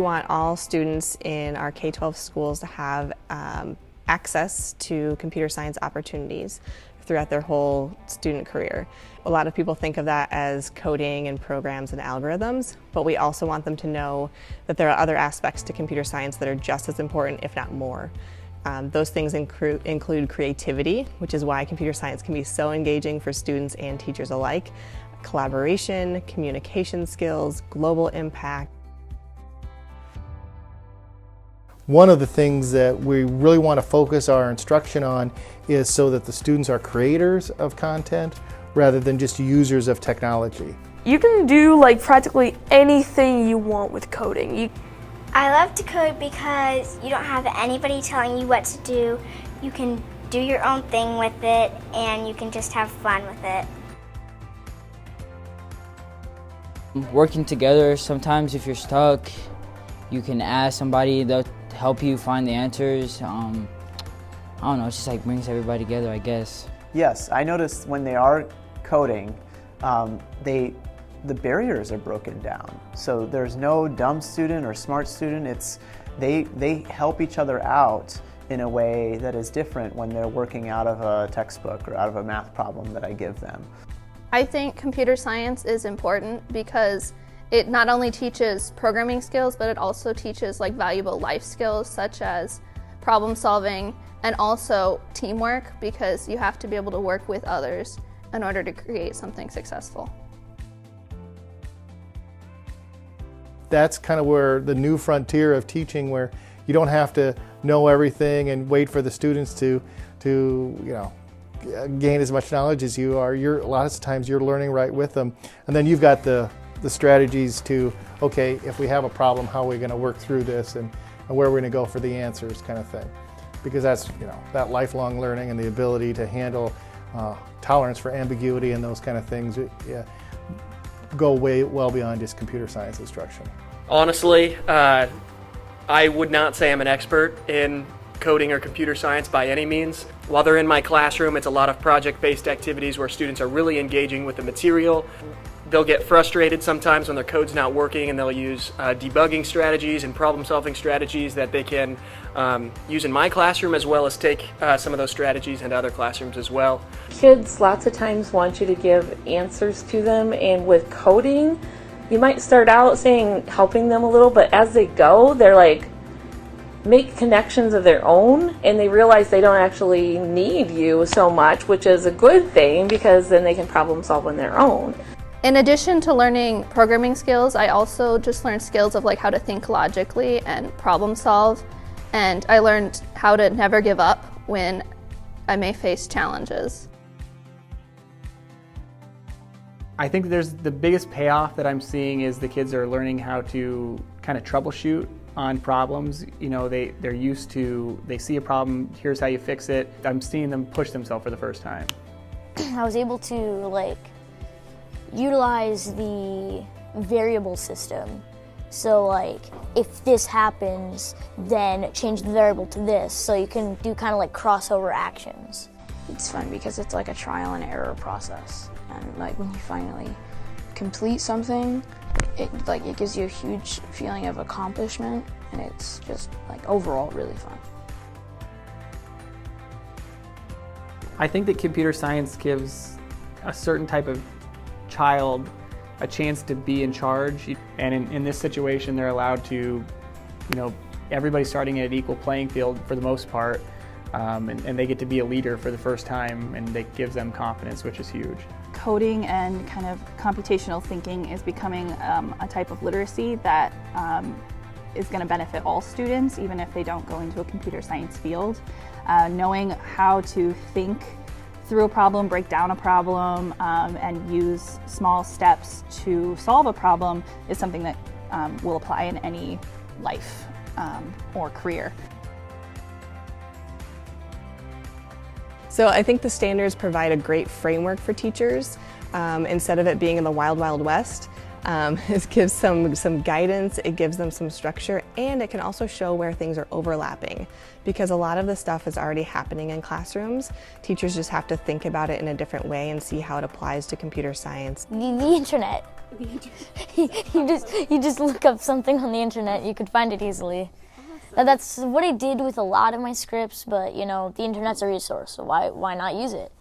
want all students in our K-12 schools to have access to computer science opportunities throughout their whole student career. A lot of people think of that as coding and programs and algorithms, but we also want them to know that there are other aspects to computer science that are just as important, if not more. Those things include creativity, which is why computer science can be so engaging for students and teachers alike, collaboration, communication skills, global impact. One of the things that we really want to focus our instruction on is so that the students are creators of content rather than just users of technology. You can do like practically anything you want with coding. I love to code because you don't have anybody telling you what to do. You can do your own thing with it and you can just have fun with it. Working together, sometimes if you're stuck, you can ask somebody, they'll help you find the answers. I don't know, it's just like brings everybody together, I guess. Yes, I noticed when they are coding, the barriers are broken down. So there's no dumb student or smart student. They help each other out in a way that is different when they're working out of a textbook or out of a math problem that I give them. I think computer science is important because it not only teaches programming skills, but it also teaches like valuable life skills such as problem solving and also teamwork, because you have to be able to work with others in order to create something successful. That's kind of where the new frontier of teaching, where you don't have to know everything and wait for the students to gain as much knowledge as you are. A lot of times you're learning right with them, and then you've got the strategies to, okay, if we have a problem, how are we going to work through this and where we're going to go for the answers, kind of thing. Because that's, that lifelong learning and the ability to handle tolerance for ambiguity and those kind of things go well beyond just computer science instruction. Honestly, I would not say I'm an expert in coding or computer science by any means. While they're in my classroom, it's a lot of project-based activities where students are really engaging with the material. They'll get frustrated sometimes when their code's not working, and they'll use debugging strategies and problem-solving strategies that they can use in my classroom, as well as take some of those strategies into other classrooms as well. Kids lots of times want you to give answers to them, and with coding, you might start out helping them a little, but as they go, they're like, make connections of their own, and they realize they don't actually need you so much, which is a good thing because then they can problem solve on their own. In addition to learning programming skills, I also just learned skills of like how to think logically and problem solve, and I learned how to never give up when I may face challenges. I think the biggest payoff that I'm seeing is the kids are learning how to kind of troubleshoot on problems. They're used to, they see a problem, here's how you fix it. I'm seeing them push themselves for the first time. I was able to utilize the variable system. So if this happens, then change the variable to this. So you can do kind of crossover actions. It's fun because it's like a trial and error process. And when you finally complete something, it gives you a huge feeling of accomplishment, and it's just overall really fun. I think that computer science gives a certain type of child a chance to be in charge, and in this situation they're allowed to, everybody's starting at an equal playing field for the most part, and they get to be a leader for the first time, and it gives them confidence, which is huge. Coding and kind of computational thinking is becoming a type of literacy that is going to benefit all students, even if they don't go into a computer science field. Knowing how to think through a problem, break down a problem, and use small steps to solve a problem is something that will apply in any life or career. So I think the standards provide a great framework for teachers. Instead of it being in the wild, wild west, it gives some guidance, it gives them some structure, and it can also show where things are overlapping, because a lot of the stuff is already happening in classrooms. Teachers just have to think about it in a different way and see how it applies to computer science. The internet You just look up something on the internet, you could find it easily. That's what I did with a lot of my scripts, but you know, the internet's a resource, so why not use it?